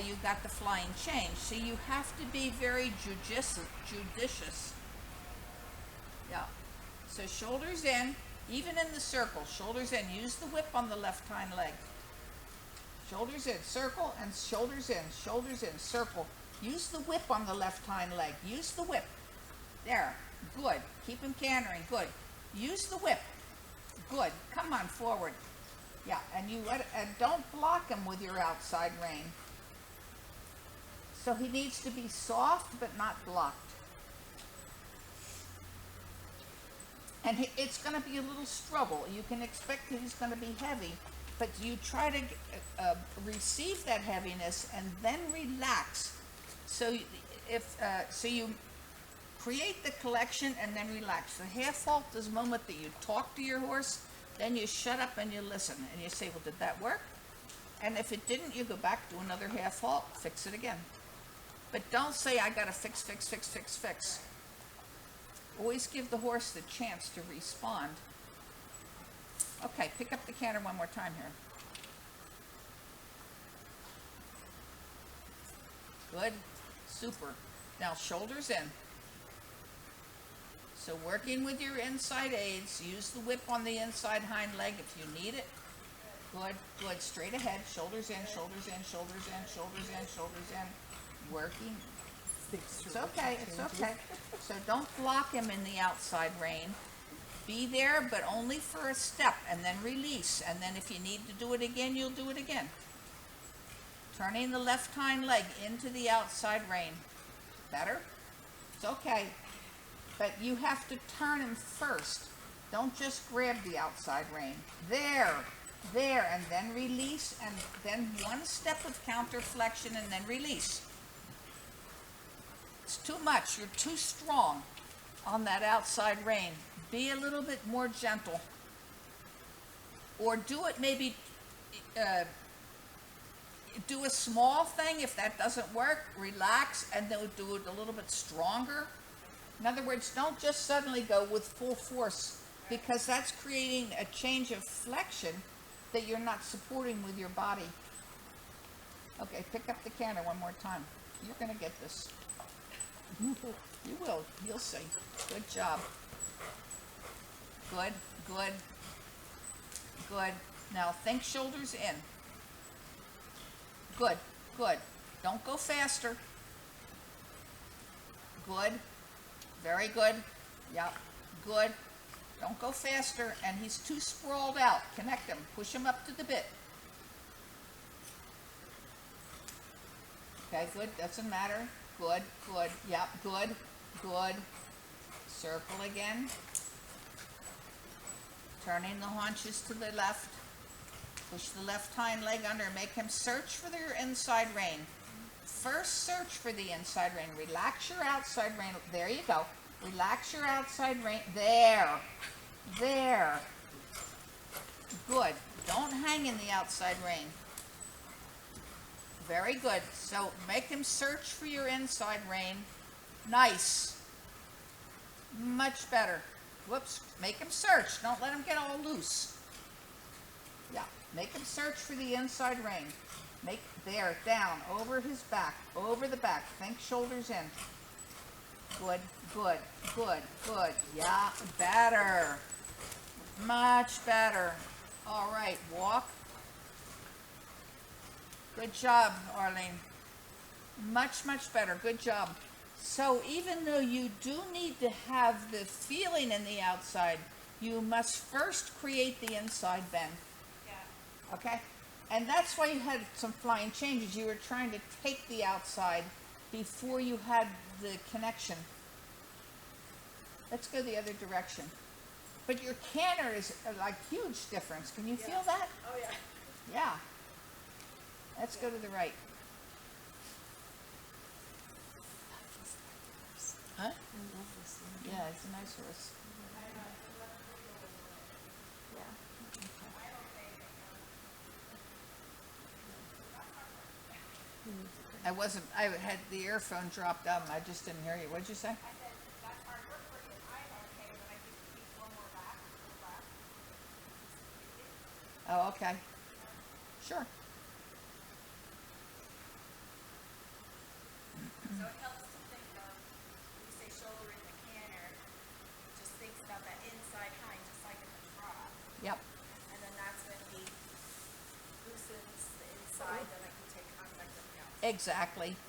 you got the flying change. See, you have to be very judicious. Yeah. So shoulders in, even in the circle. Shoulders in. Use the whip on the left hind leg. Shoulders in, circle, and shoulders in, circle. Use the whip on the left hind leg. Use the whip. There. Good. Keep him cantering. Good. Use the whip. Good. Come on, forward. Yeah, and don't block him with your outside rein. So he needs to be soft but not blocked. And it's going to be a little struggle. You can expect that he's going to be heavy, but you try to receive that heaviness and then relax. So you create the collection and then relax. The half halt is the moment that you talk to your horse, then you shut up and you listen and you say, well, did that work? And if it didn't, you go back to another half halt, fix it again. But don't say, I got to fix. Always give the horse the chance to respond. Okay, pick up the canter one more time here. Good. Super. Now shoulders in. So working with your inside aids, use the whip on the inside hind leg if you need it. Good, good. Straight ahead. Shoulders in, shoulders in, shoulders in, shoulders in, shoulders in. Working. It's okay, it's okay. So don't block him in the outside rein. Be there, but only for a step, and then release. And then if you need to do it again, you'll do it again. Turning the left hind leg into the outside rein. Better? It's okay. But you have to turn him first. Don't just grab the outside rein. There, and then release, and then one step of counter flexion, and then release. It's too much. You're too strong on that outside rein. Be a little bit more gentle. Or do it maybe, do a small thing. If that doesn't work, relax and then do it a little bit stronger. In other words, don't just suddenly go with full force, because that's creating a change of flexion that you're not supporting with your body. Okay, pick up the canter one more time. You're going to get this. You will. You'll see. Good job. Good, good, good. Now think shoulders in. Good, good. Don't go faster. Good. Very good. Yep. Good. Don't go faster. And he's too sprawled out. Connect him. Push him up to the bit. Okay, good. Doesn't matter. Good, good. Yep, good, good. Circle again. Turning the haunches to the left. Push the left hind leg under. Make him search for their inside rein. First, search for the inside rein. Relax your outside rein. There you go. Relax your outside rein. There. There. Good. Don't hang in the outside rein. Very good. So make him search for your inside rein. Nice. Much better. Whoops. Make him search. Don't let him get all loose. Yeah. Make him search for the inside rein. Make there, down, over his back, over the back. Think shoulders in. Good, good, good, good. Yeah, better. Much better. All right, walk. Good job, Arlene. Much, much better. Good job. So even though you do need to have the feeling in the outside, you must first create the inside bend. Okay? And that's why you had some flying changes. You were trying to take the outside before you had the connection. Let's go the other direction. But your canter is like huge difference. Can you feel that? Oh yeah. Yeah. Let's go to the right. Huh? I love this one. Yeah, it's a nice horse. Yeah. I had the earphone dropped out and I just didn't hear you. What'd you say? I said, that's hard work for you. I'm okay, but I just keep one more lap, Oh, okay. Sure. So it helps to think of, when you say shoulder in the canter, just thinks about that inside hind, just like in the trot. Yep. And then that's when he loosens the inside, then I can take contact with the outside. Exactly.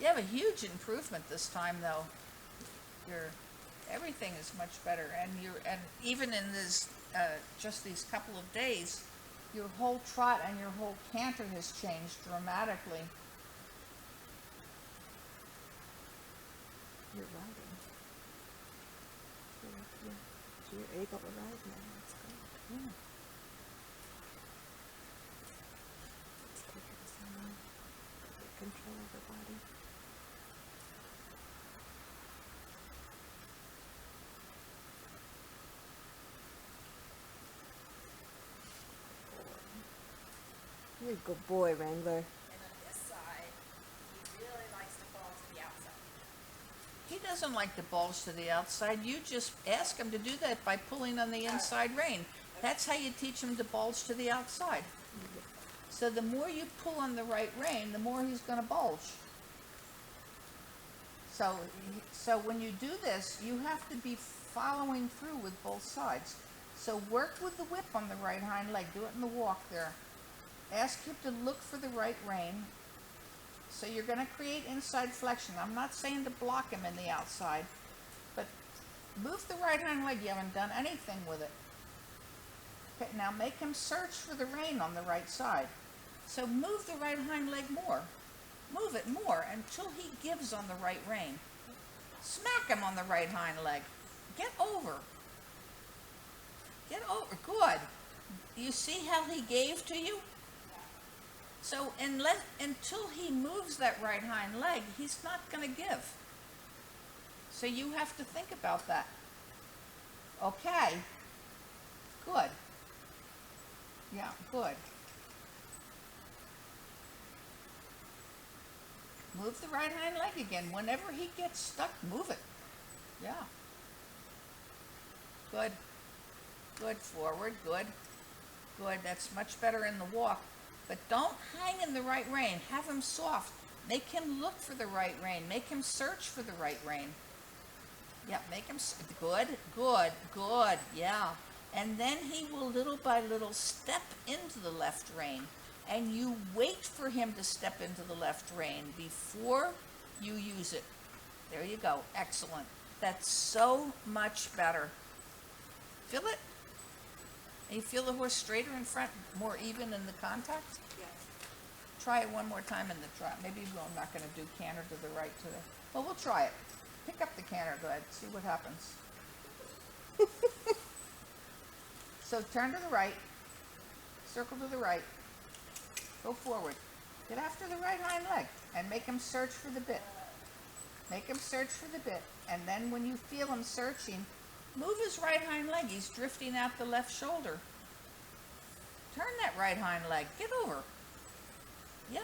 You have a huge improvement this time, though. Everything is much better, and even in this just these couple of days, your whole trot and your whole canter has changed dramatically. You're riding. So you're able to ride now. That's great. Yeah. Let's take it some get control of her body. You're a good boy, Wrangler. And on this side, he really likes to fall to the outside. He doesn't like to bulge to the outside. You just ask him to do that by pulling on the inside rein. That's how you teach him to bulge to the outside. So the more you pull on the right rein, the more he's going to bulge. So when you do this, you have to be following through with both sides. So work with the whip on the right hind leg. Do it in the walk there. Ask him to look for the right rein. So you're going to create inside flexion. I'm not saying to block him in the outside, but move the right hind leg. You haven't done anything with it. Okay, now make him search for the rein on the right side. So move the right hind leg more. Move it more until he gives on the right rein. Smack him on the right hind leg. Get over. Get over. Good. You see how he gave to you? So until he moves that right hind leg, he's not going to give. So you have to think about that. Okay. Good. Yeah, good. Move the right hind leg again. Whenever he gets stuck, move it. Yeah. Good. Good. Forward. Good. Good. That's much better in the walk. But don't hang in the right rein. Have him soft. Make him look for the right rein. Make him search for the right rein. Yeah, make him, good, good, good, yeah. And then he will little by little step into the left rein. And you wait for him to step into the left rein before you use it. There you go. Excellent. That's so much better. Feel it? And you feel the horse straighter in front, more even in the contact? Yes. Try it one more time in the trot. Maybe we're not going to do canter to the right today. Well, we'll try it. Pick up the canter, go ahead, see what happens. So turn to the right, circle to the right, go forward. Get after the right hind leg and make him search for the bit. Make him search for the bit. And then when you feel him searching, move his right hind leg. He's drifting out the left shoulder. Turn that right hind leg. Get over. Yeah.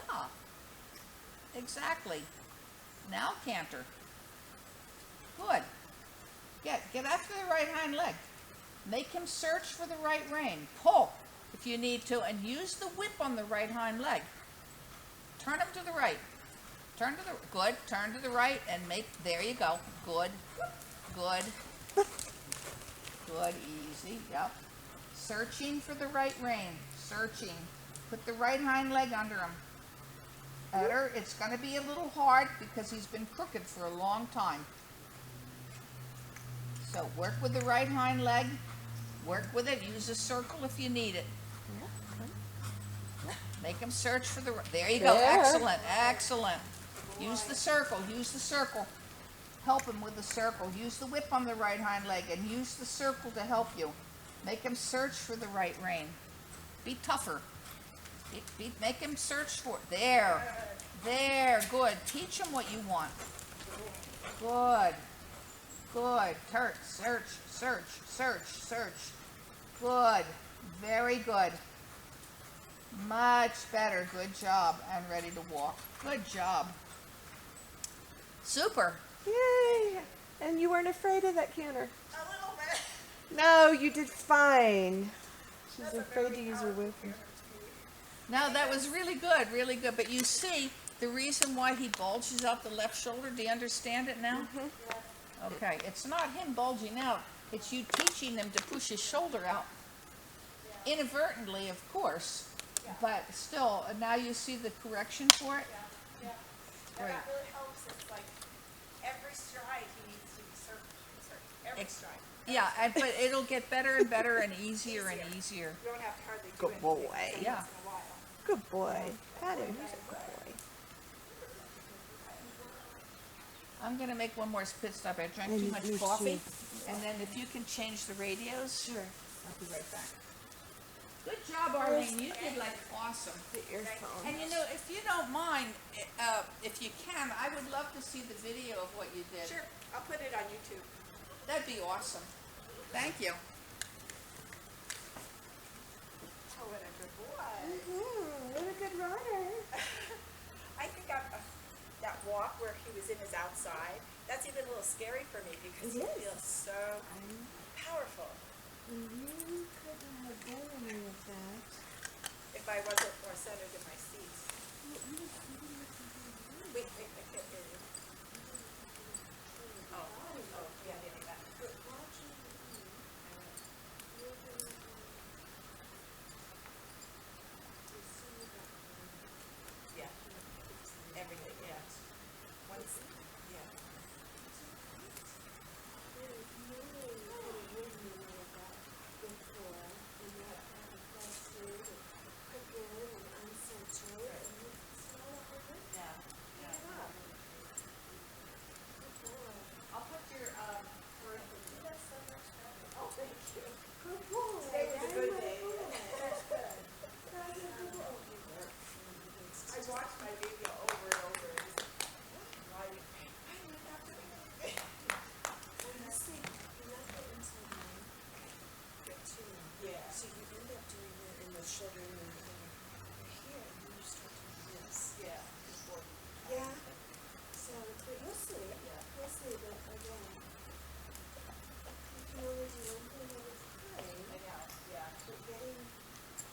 Exactly. Now canter. Good. Get after the right hind leg. Make him search for the right rein. Pull if you need to, and use the whip on the right hind leg. Turn him to the right. Turn to the good. Turn to the right and make. There you go. Good. Good. Good. Easy. Yep. Searching for the right rein. Searching. Put the right hind leg under him. Better. It's going to be a little hard because he's been crooked for a long time. So work with the right hind leg. Work with it. Use a circle if you need it. Make him search for the. There you go. There. Excellent. Excellent. Use the circle. Use the circle. Help him with the circle. Use the whip on the right hind leg and use the circle to help you. Make him search for the right rein. Be tougher. Make him search for it. There. There. Good. Teach him what you want. Good. Good. Search. Search. Search. Search. Good. Very good. Much better. Good job. And ready to walk. Good job. Super. Yay! And you weren't afraid of that canter. A little bit. No, you did fine. She's That's a afraid very to use her whip. No, that was really good, really good. But you see, the reason why he bulges out the left shoulder, do you understand it now? Okay, it's not him bulging out. It's you teaching him to push his shoulder out. Inadvertently, of course, but still, now you see the correction for it? Yeah. And Right. that really helps. It's like every stride he needs to be searching. Every stride. Yeah, but it'll get better and better and easier and easier. You don't have to hardly do Good anything boy. once Yeah. in a while. Good boy. Pat him. He's a good boy. I'm going to make one more pit stop. I drank And too you much should. coffee. And then if you can change the radios. Sure. I'll be right back. Good job, Arlene. You did like awesome. The earphone. And you know, if you don't mind, if you can, I would love to see the video of what you did. Sure. I'll put it on YouTube. That'd be awesome. Thank you. Oh, what a good boy. What a good runner. I think that walk where he was in his outside, that's even a little scary for me because It he is. feels so powerful. You couldn't have done any of that. If I wasn't more centered in my seats. Wait, I can't hear you. Oh, yeah, maybe that. Yeah, everything, yeah. Once, yeah. Yeah, yeah. I'll put your, oh, thank you. Good boy. Today was a good day. I watched my video over and over. Why did that Yeah. So you end up doing it in the shoulder and here, and then you start doing this. Yeah. Yeah. So, but you'll see. You'll see that again. You can only do one thing at a time. I know, yeah. But getting,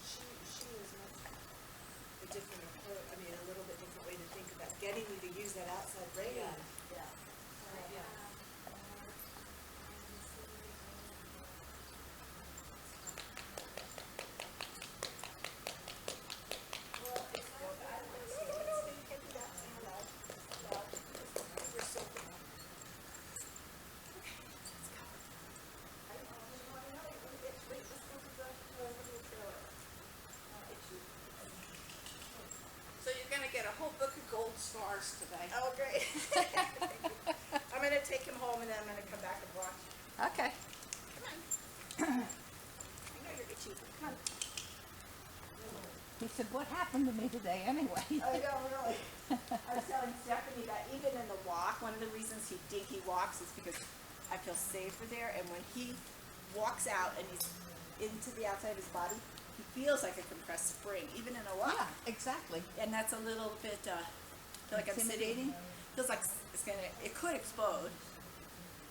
she is much a different approach. I mean, a little bit different way to think about getting you to use that outside rein. Yeah. Yeah. Yeah. So you're going to get a whole book of gold stars today. Oh, great. I'm gonna take him home and then I'm gonna come back and watch. Okay. Come on. I know you're itchy. Come on. He said, what happened to me today anyway? I know, really. I was telling Stephanie that even in the walk, one of the reasons he dinky walks is because I feel safer there. And when he walks out and he's into the outside of his body, he feels like a compressed spring, even in a walk. Yeah, exactly. And that's a little bit, feel like I'm Intimidating? feels like it could explode.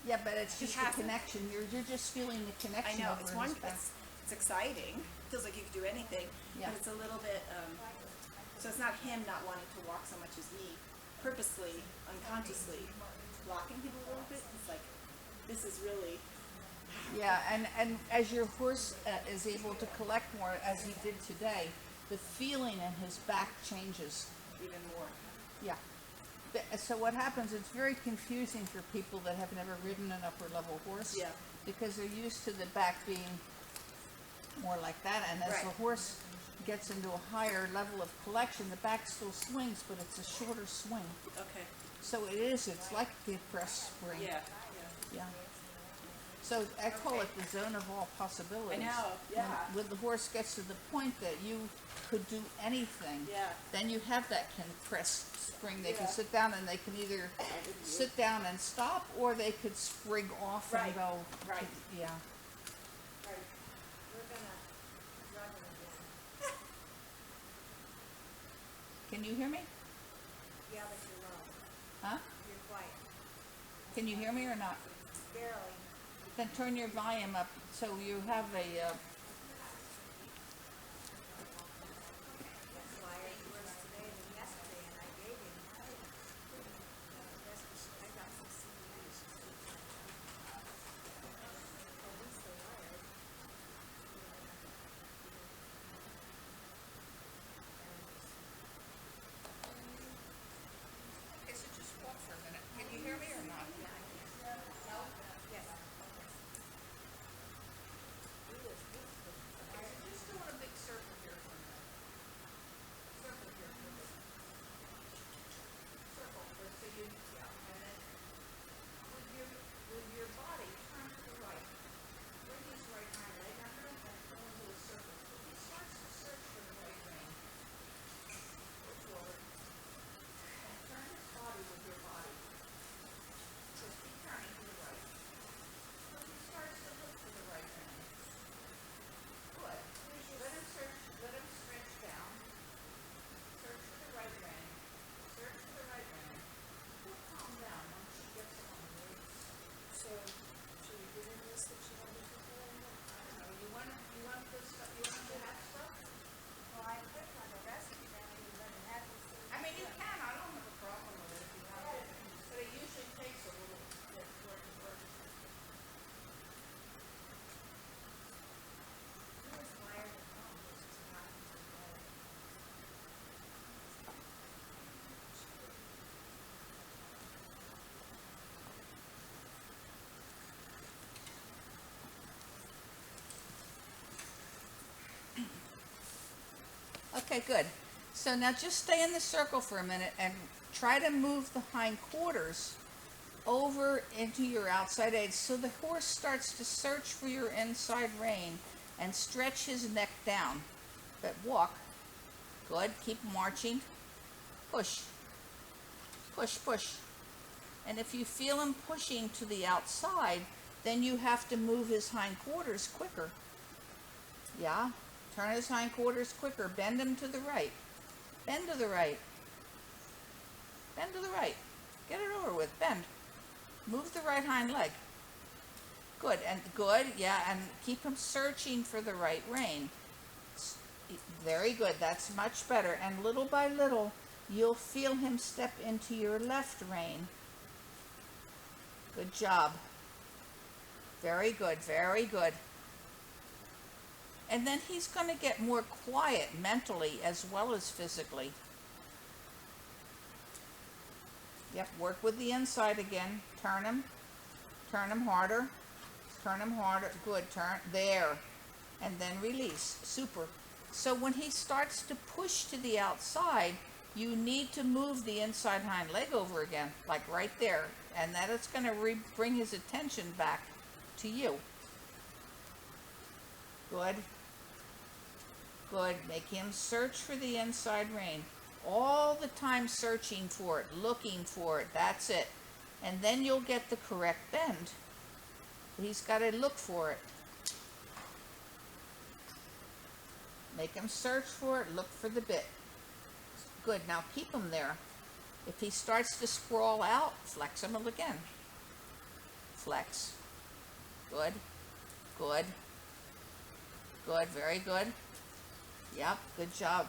Yeah, but it's He just the hasn't. connection. You're just feeling the I connection. know, over it's in one, his back. it's exciting, feels like you could do anything, Yeah. but it's a little bit, so it's not him not wanting to walk so much as me, purposely, unconsciously blocking him a little bit. It's like, this is really, Yeah, and as your horse is able to collect more, as he did today, the feeling in his back changes. even more. Yeah. So what happens, it's very confusing for people that have never ridden an upper level horse. Yeah. Because they're used to the back being more like that. And as Right. the horse gets into a higher level of collection, the back still swings, but it's a shorter swing. Okay. So it's like the press spring. Yeah. Yeah. So I call it the zone of all possibilities. I know, yeah. When the horse gets to the point that you could do anything, Yeah. then you have that press spring. They can Yeah. sit down and they can either sit down and stop, or they could spring off Right. and go. Right. Yeah. Right. We're gonna run it again. Can you hear me? Yeah, but you're low. Huh? You're quiet. Can you hear me or not? Barely. Then turn your volume up so you have a. That's why I worse today than yesterday, and I gave him I got some CDs. At least they wired. Okay, so just walk for a minute. Can you hear me or not? No? Yes. Okay, so just doing a big circle here for a minute. Circle here for a minute. Circle, so you, yeah, and then with your body, turn to the right. Bring his right hind leg under him and go into a circle. So he starts to search for the right rein. Go forward. And turn his body with your body. Just keep turning to the right. So he starts to look for the right rein. Good. Let him search, let him stretch down. Search for the right rein. Search for the right rein. He'll calm down once she gets him on the weights. So, should we give him this that she wanted to do? I don't know, you want this stuff, you want to have stuff? Well, I put on the rest of them and let him have this. I mean, you can, I don't have a problem with it if you want it, but it usually takes a little bit for it to work. He was wired at home, which is not easy wired. Okay, good. So now just stay in the circle for a minute and try to move the hind quarters over into your outside edge so the horse starts to search for your inside rein and stretch his neck down. But walk. Good. Keep marching. Push. Push, push. And if you feel him pushing to the outside, then you have to move his hind quarters quicker. Yeah? Turn his hind quarters quicker. Bend him to the right. Bend to the right. Bend to the right. Get it over with. Bend. Move the right hind leg. Good. And good. Yeah. And keep him searching for the right rein. Very good. That's much better. And little by little, you'll feel him step into your left rein. Good job. Very good. Very good. And then he's going to get more quiet mentally as well as physically. Yep, work with the inside again. Turn him harder. Turn him harder. Good, turn, there. And then release. Super. So when he starts to push to the outside, you need to move the inside hind leg over again, like right there. And that is going to bring his attention back to you. Good. Good. Make him search for the inside rein. All the time searching for it, looking for it. That's it. And then you'll get the correct bend. He's got to look for it. Make him search for it, look for the bit. Good. Now keep him there. If he starts to sprawl out, flex him again. Flex. Good. Good. Good. Very good. Yep. Good job.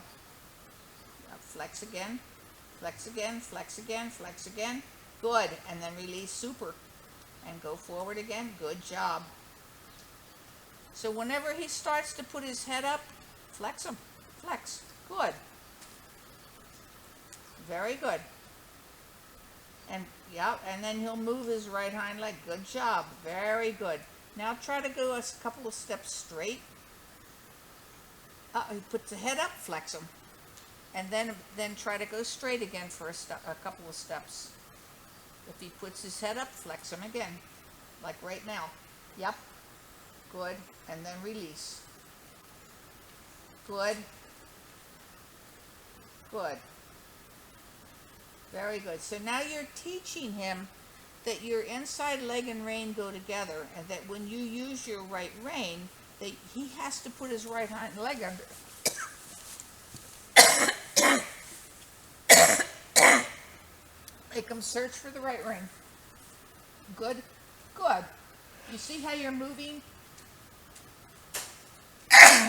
Yep. Flex again. Flex again. Flex again. Flex again. Good. And then release. Super. And go forward again. Good job. So whenever he starts to put his head up, flex him. Flex. Good. Very good. And yeah, and then he'll move his right hind leg. Good job. Very good. Now try to go a couple of steps straight. He puts the head up, flex him. And then try to go straight again for a couple of steps. If he puts his head up, flex him again. Like right now. Yep. Good. And then release. Good. Good. Very good. So now you're teaching him that your inside leg and rein go together, and that when you use your right rein, that he has to put his right hind leg under. Make him search for the right rein. Good. Good. You see how you're moving?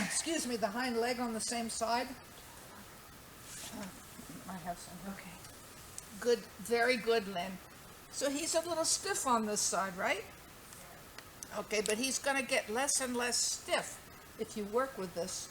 Excuse me, the hind leg on the same side? I have some. Okay. Good. Very good, Lynn. So he's a little stiff on this side, right? Okay, but he's going to get less and less stiff if you work with this.